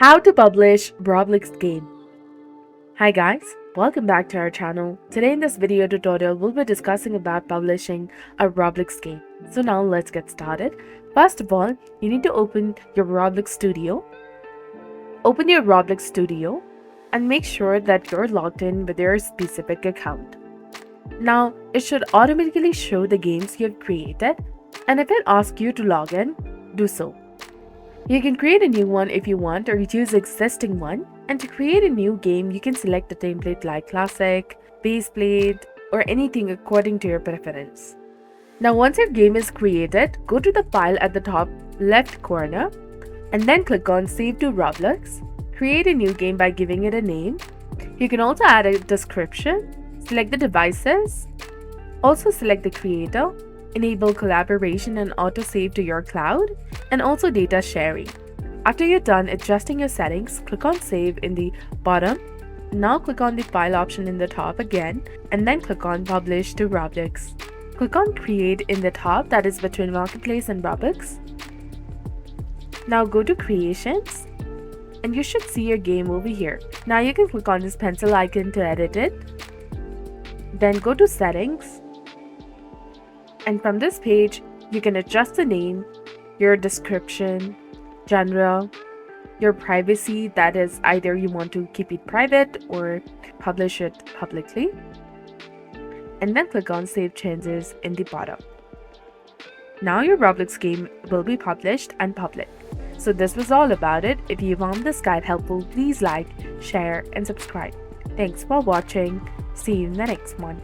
How to publish Roblox game. Hi guys, welcome back to our channel. Today in this video tutorial, we'll be discussing about publishing a Roblox game. So now let's get started. First of all, you need to open your Roblox Studio. Open your Roblox Studio and make sure that you're logged in with your specific account. Now, it should automatically show the games you've created, and if it asks you to log in, do so. You can create a new one if you want, or use existing one. And to create a new game, you can select a template like Classic, Base Plate, or anything according to your preference. Now once your game is created, go to the file at the top left corner and then click on Save to Roblox. Create a new game by giving it a name. You can also add a description, select the devices, also select the creator, enable collaboration and auto-save to your cloud, and also data sharing. After you're done adjusting your settings, click on Save in the bottom. Now click on the File option in the top again, and then click on Publish to Roblox. Click on Create in the top, that is between Marketplace and Roblox. Now go to Creations, and you should see your game over here. Now you can click on this pencil icon to edit it. Then go to Settings. And from this page, you can adjust the name, your description, genre, your privacy, that is either you want to keep it private or publish it publicly. And then click on Save Changes in the bottom. Now your Roblox game will be published and public. So this was all about it. If you found this guide helpful, please like, share, and subscribe. Thanks for watching. See you in the next one.